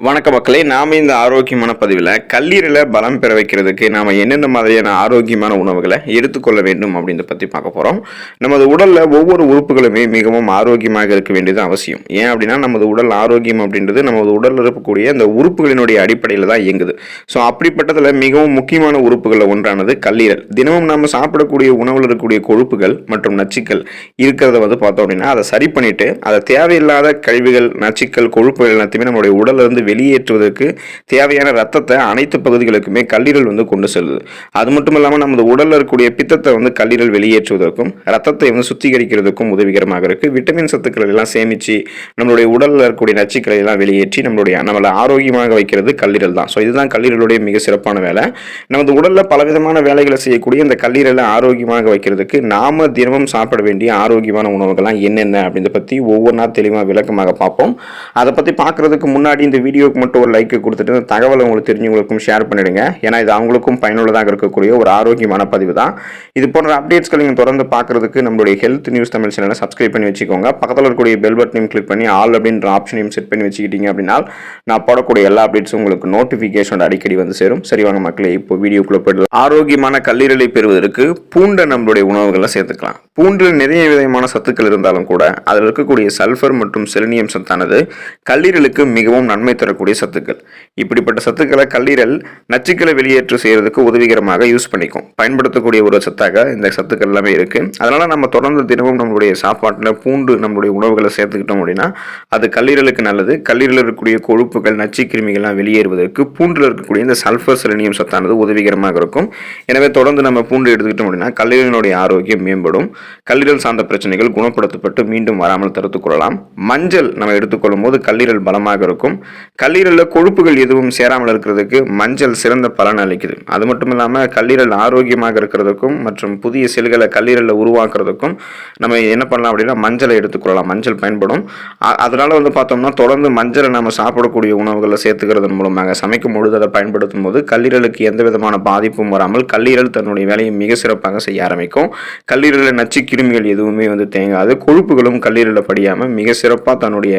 வணக்க மக்களே, நாம இந்த ஆரோக்கியமான பதிவில் கல்லீரலை பலம் பெற வைக்கிறதுக்கு நாம என்னென்ன மாதிரியான ஆரோக்கியமான உணவுகளை எடுத்துக்கொள்ள வேண்டும் அப்படின்றத பற்றி பார்க்க போகிறோம். நமது உடலில் ஒவ்வொரு உறுப்புகளுமே மிகவும் ஆரோக்கியமாக இருக்க வேண்டியது அவசியம். ஏன் அப்படின்னா நமது உடல் ஆரோக்கியம் அப்படின்றது நமது உடலில் இருக்கக்கூடிய அந்த உறுப்புகளினுடைய அடிப்படையில் தான் இயங்குது. ஸோ அப்படிப்பட்டதில் மிகவும் முக்கியமான உறுப்புகளில் ஒன்றானது கல்லீரல். தினமும் நம்ம சாப்பிடக்கூடிய உணவில் இருக்கக்கூடிய கொழுப்புகள் மற்றும் நச்சுக்கள் இருக்கிறத பார்த்தோம் அப்படின்னா அதை சரி பண்ணிட்டு அதை தேவையில்லாத கழிவுகள், நச்சுக்கள், கொழுப்புகள் எல்லாத்தையுமே நம்மளுடைய உடல்ல இருந்து வெளியேற்றுவதற்கு தேவையான ரத்தத்தை அனைத்து பகுதிகளுக்குமே கல்லீரல் கொண்டு செல்லுது. அது மட்டும் இல்லாமல் நமது உடலில் இருக்கக்கூடிய பித்தத்தை கல்லீரல் வெளியேற்றுவதற்கும் ரத்தத்தை சுத்திகரிக்கிறதுக்கும் உதவிகரமாக இருக்கு. விட்டமின் சத்துக்கள் எல்லாம் சேமிச்சு நம்மளுடைய உடலில் இருக்கக்கூடிய நச்சுக்களை எல்லாம் வெளியேற்றி நம்மளை ஆரோக்கியமாக வைக்கிறது கல்லீரல் தான். ஸோ இதுதான் கல்லீரலுடைய மிக சிறப்பான வேலை. நமது உடலில் பலவிதமான வேலைகளை செய்யக்கூடிய இந்த கல்லீரலை ஆரோக்கியமாக வைக்கிறதுக்கு நாம தினமும் சாப்பிட வேண்டிய ஆரோக்கியமான உணவுகள்லாம் என்னென்ன அப்படின்றத பற்றி ஒவ்வொன்றா தெளிவாக விளக்கமாக பார்ப்போம். அதை பற்றி பார்க்கறதுக்கு முன்னாடி இந்த வீடியோக்கு மட்டும் ஒரு லைக் கொடுத்துட்டு இந்த தகவலை உங்களுக்கு தெரிஞ்சவங்களுக்கும் ஷேர் பண்ணிடுங்க. ஏன்னா இது அவங்களுக்கும் பயனுள்ளதாக இருக்கக்கூடிய ஒரு ஆரோக்கியமான பதிவு தான். இது போன்ற அப்டேட்ஸ்களை நீங்கள் தொடர்ந்து பார்க்கறதுக்கு நம்மளுடைய ஹெல்த் நியூஸ் தமிழ் சேனலை சப்ஸ்கிரைப் பண்ணி வச்சுக்கோங்க. பக்கத்தில் இருக்கக்கூடிய பெல் பட்டனையும் கிளிக் பண்ணி ஆல் அப்படின்ற ஆப்ஷனையும் செட் பண்ணி வச்சுக்கிட்டீங்க அப்படின்னா நான் போடக்கூடிய எல்லா அப்டேட்ஸும் உங்களுக்கு நோட்டிஃபிகேஷன் அடிக்கடி சேரும். சரி வாங்க மக்களே, இப்போ வீடியோக்குள்ள போயிடலாம். ஆரோக்கியமான கல்லீரலை பெறுவதற்கு பூண்டை நம்மளுடைய உணவுகளை சேர்த்துக்கலாம். பூண்டில் நிறைய விதமான சத்துக்கள் இருந்தாலும் கூட அதில் இருக்கக்கூடிய சல்ஃபர் மற்றும் செலினியம் சத்தானது கல்லீரலுக்கு மிகவும் நன்மை தரக்கூடிய சத்துக்கள். இப்படிப்பட்ட சத்துக்களை கல்லீரல் நச்சுக்களை வெளியேற்று செய்யறதுக்கு உதவிகரமாக யூஸ் பண்ணிக்கும். பயன்படுத்தக்கூடிய ஒரு சத்தாக இந்த சத்துக்கள் எல்லாமே இருக்கு. அதனால நம்ம தொடர்ந்து தினமும் நம்மளுடைய சாப்பாட்டில் பூண்டு நம்மளுடைய உணவுகளை சேர்த்துக்கிட்டோம் அப்படின்னா அது கல்லீரலுக்கு நல்லது. கல்லீரலில் இருக்கக்கூடிய கொழுப்புகள், நச்சு கிருமிகள்லாம் வெளியேறுவதற்கு பூண்டில் இருக்கக்கூடிய இந்த சல்ஃபர் செலினியம் சத்தானது உதவிகரமாக இருக்கும். எனவே தொடர்ந்து நம்ம பூண்டு எடுத்துக்கிட்டோம் அப்படின்னா கல்லீரலினுடைய ஆரோக்கியம் மேம்படும். கல்லீரல் சார்ந்த பிரச்சனைகள் குணப்படுத்தப்பட்டு மீண்டும் வராமல் தடுத்துக் கொள்ளலாம். மஞ்சள் நம்ம எடுத்துக்கொள்ளும் போது கல்லீரல் பலமாக இருக்கும். கல்லீரலில் கொழுப்புகள் எதுவும் சேராமல் இருக்கிறதுக்கு மஞ்சள் சிறந்த பலன் அளிக்குது. அது மட்டும் இல்லாமல் கல்லீரல் ஆரோக்கியமாக இருக்கிறதுக்கும் மற்றும் புதிய செல்களை கல்லீரலில் உருவாக்குறதுக்கும் நம்ம என்ன பண்ணலாம் அப்படின்னா மஞ்சளை எடுத்துக்கொள்ளலாம். மஞ்சள் பயன்படும். அதனால பார்த்தோம்னா தொடர்ந்து மஞ்சளை நம்ம சாப்பிடக்கூடிய உணவுகளை சேர்த்துக்கிறதன் மூலமாக சமைக்கும் பொழுது அதை பயன்படுத்தும் போது கல்லீரலுக்கு எந்த விதமான பாதிப்பும் வராமல் கல்லீரல் தன்னுடைய வேலையை மிக சிறப்பாக செய்ய ஆரம்பிக்கும். கல்லீரலில் நச்சு கிருமிகள் எதுவுமே தேங்காது. கொழுப்புகளும் கல்லீரலில் படியாமல் மிக சிறப்பாக தன்னுடைய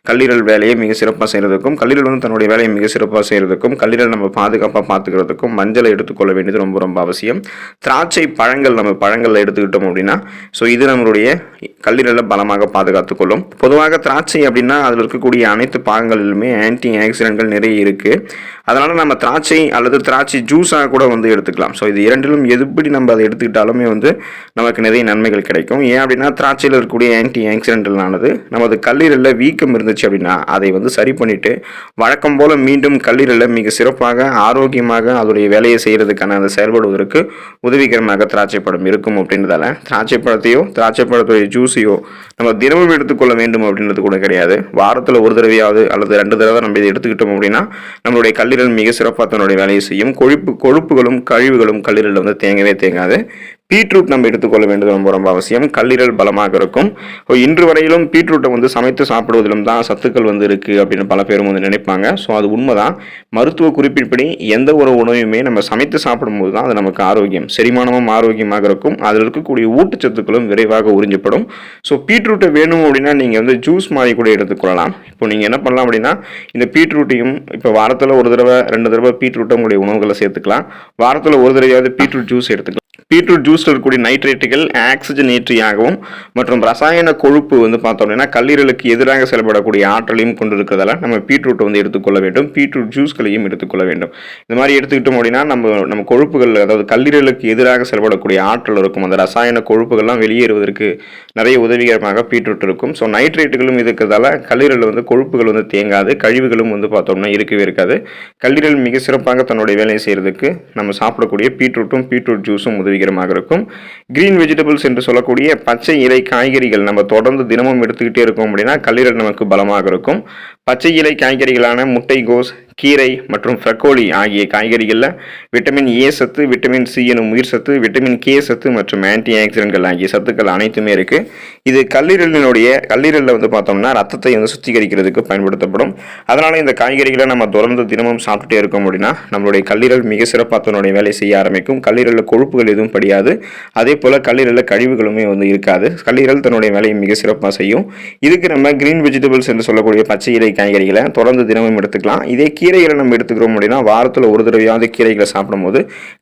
கல்லீரல் வேலையை மிக சிறப்பாக செய்யறதுக்கும் கல்லீரல் தன்னுடைய வேலையை மிக சிறப்பாக செய்யறதுக்கும் கல்லீரல் நம்ம பாதுகாப்பாக பார்த்துக்கிறதுக்கும் மஞ்சளை எடுத்துக்கொள்ள வேண்டியது ரொம்ப ரொம்ப அவசியம். திராட்சை பழங்கள் நம்ம பழங்களில் எடுத்துக்கிட்டோம் அப்படின்னா ஸோ இது நம்மளுடைய கல்லீரலை பலமாக பாதுகாத்துக் கொள்ளும். பொதுவாக திராட்சை அப்படின்னா அதில் இருக்கக்கூடிய அனைத்து பாகங்களிலுமே ஆன்டி ஆக்சிடென்ட்கள் நிறைய இருக்கு. அதனால நம்ம திராட்சை அல்லது திராட்சை ஜூஸாக கூட எடுத்துக்கலாம். ஸோ இது இரண்டிலும் எதுபடி நம்ம அதை எடுத்துக்கிட்டாலுமே நமக்கு நிறைய நன்மைகள் கிடைக்கும். ஏன் அப்படின்னா திராட்சையில் இருக்கக்கூடிய ஆன்டி ஆக்சிடென்ட்களானது நமது கல்லீரலில் வீக்கம் இருந்துச்சு அப்படின்னா அதை சரி பண்ணிட்டு வழக்கம் போல மீண்டும் கல்லீரலில் மிக சிறப்பாக ஆரோக்கியமாக அதோடைய வேலையை செய்யறதுக்கான அந்த செயல்படுவதற்கு உதவிகரமாக திராட்சை பழம் இருக்கும். அப்படின்றதால திராட்சை பழத்தையோ திராட்சை பழத்துடைய ஜூஸையோ நம்ம தினமும் எடுத்துக்கொள்ள வேண்டும் அப்படின்றது கூட கிடையாது. வாரத்தில் ஒரு தடவையாவது அல்லது 2 தடவை நம்ம இதை எடுத்துக்கிட்டோம் அப்படின்னா நம்மளுடைய கல்லீரல் மிக சிறப்பாக தன்னுடைய வேலையை செய்யும். கொழுப்புகளும் கழிவுகளும் கல்லீரலில் தேங்கவே தேங்காது. பீட்ரூட் நம்ம எடுத்துக்கொள்ள வேண்டியது ரொம்ப ரொம்ப அவசியம். கல்லீரல் பலமாக இருக்கும். இன்று வரையிலும் பீட்ரூட்டை சமைத்து சாப்பிடுவதிலும் தான் சத்துக்கள் இருக்கு அப்படின்னு பல பேரும் நினைப்பாங்க. ஸோ அது உண்மைதான். மருத்துவ குறிப்பின்படி எந்த ஒரு உணவையுமே நம்ம சமைத்து சாப்பிடும்போது தான் அது நமக்கு ஆரோக்கியம். செரிமானமும் ஆரோக்கியமாக இருக்கும். அதில் இருக்கக்கூடிய ஊட்டச்சத்துக்களும் விரைவாக உறிஞ்சப்படும். ஸோ பீட்ரூட்டை வேணும் அப்படின்னா நீங்கள் ஜூஸ் மாதிரி கூட எடுத்துக்கொள்ளலாம். இப்போ நீங்கள் என்ன பண்ணலாம் அப்படின்னா இந்த பீட்ரூட்டையும் இப்போ வாரத்தில் ஒரு தடவை 2 தடவை பீட்ரூட்டை உங்களுடைய உணவுகளை சேர்த்துக்கலாம். வாரத்தில் ஒரு தடவையாவது பீட்ரூட் ஜூஸ் எடுத்துக்கலாம். பீட்ரூட் ஜூஸில் இருக்கக்கூடிய நைட்ரேட்டுகள் ஆக்சிஜனேற்றியாகவும் மற்றும் ரசாயன கொழுப்பு பார்த்தோம் அப்படின்னா கல்லீரலுக்கு எதிராக செயல்படக்கூடிய ஆற்றலையும் கொண்டு இருக்கிறதால நம்ம பீட்ரூட்டை எடுத்துக்கொள்ள வேண்டும். பீட்ரூட் ஜூஸ்களையும் எடுத்துக்கொள்ள வேண்டும். இந்த மாதிரி எடுத்துக்கிட்டோம் அப்படின்னா நம்ம கொழுப்புகள், அதாவது கல்லீரலுக்கு எதிராக செயல்படக்கூடிய ஆற்றல் இருக்கும். அந்த ரசாயன கொழுப்புகள்லாம் வெளியேறுவதற்கு நிறைய உதவிகரமாக பீட்ரூட் இருக்கும். ஸோ நைட்ரேட்டுகளும் இருக்கிறதால கல்லீரலில் கொழுப்புகள் தேங்காது. கழிவுகளும் பார்த்தோம்னா இருக்கவே இருக்காது. கல்லீரல் மிக சிறப்பாக தன்னுடைய வேலையை செய்யறதுக்கு நம்ம சாப்பிடக்கூடிய பீட்ரூட்டும் பீட்ரூட் ஜூஸும் உதவிகரமாக இருக்கும். கிரீன் வெஜிடபிள்ஸ் என்று சொல்லக்கூடிய பச்சை இலை காய்கறிகள் நம்ம தொடர்ந்து தினமும் எடுத்துக்கிட்டே இருக்கோம் அப்படின்னா கல்லீரல் நமக்கு பலமாக இருக்கும். பச்சை இலை காய்கறிகளான முட்டைகோஸ், கீரை மற்றும் ப்ரக்கோலி ஆகிய காய்கறிகளில் விட்டமின் ஏ சத்து, விட்டமின் சி எனும் உயிர் சத்து, விட்டமின் கே சத்து மற்றும் ஆன்டி ஆக்சிடென்ட்கள் ஆகிய சத்துக்கள் அனைத்துமே இருக்குது. இது கல்லீரலில் வந்து பார்த்தோம்னா ரத்தத்தை வந்து சுத்திகரிக்கிறதுக்கு பயன்படுத்தப்படும். அதனால் இந்த காய்கறிகளை நம்ம தொடர்ந்து தினமும் சாப்பிட்டுட்டே இருக்கோம் அப்படின்னா நம்மளுடைய கல்லீரல் மிக சிறப்பாக தன்னுடைய வேலை செய்ய ஆரம்பிக்கும். கல்லீரலில் கொழுப்புகள் எதுவும் படியாது. அதே போல் கல்லீரலில் கழிவுகளுமே வந்து இருக்காது. கல்லீரல் தன்னுடைய வேலையை மிக சிறப்பாக செய்யும். இதுக்கு நம்ம கிரீன் வெஜிடபிள்ஸ் என்று சொல்லக்கூடிய பச்சை இலை காய்கறிகளை தொடர்ந்து தினமும் எடுத்துக்கலாம். இதே கீரைகளை நம்ம எடுத்துக்கிறோம் அப்படின்னா வாரத்தில் ஒரு தடவையாவது கீரைகளை சாப்பிடும்போது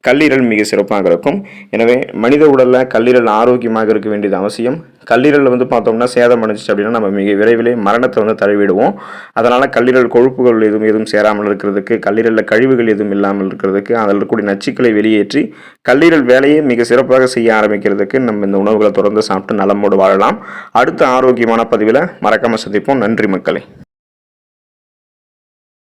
கல்லீரல் மிக சிறப்பாக இருக்கும். எனவே மனித உடலில் கல்லீரல் ஆரோக்கியமாக இருக்க வேண்டியது அவசியம். கல்லீரலில் வந்து பார்த்தோம்னா சேதம் அடைஞ்சிச்சு அப்படின்னா நம்ம மிக விரைவிலே மரணத்தை வந்து தழுவிடுவோம். அதனால் கல்லீரல் கொழுப்புகள் எதுவும் சேராமல் இருக்கிறதுக்கு, கல்லீரலில் கழிவுகள் எதுவும் இல்லாமல் இருக்கிறதுக்கு, அதில் இருக்கக்கூடிய நச்சுக்களை வெளியேற்றி கல்லீரல் வேலையை மிக சிறப்பாக செய்ய ஆரம்பிக்கிறதுக்கு நம்ம இந்த உணவுகளை தொடர்ந்து சாப்பிட்டு நலமோடு வாழலாம். அடுத்த ஆரோக்கியமான பதிவில் மறக்காமல் சந்திப்போம். நன்றி மக்களே.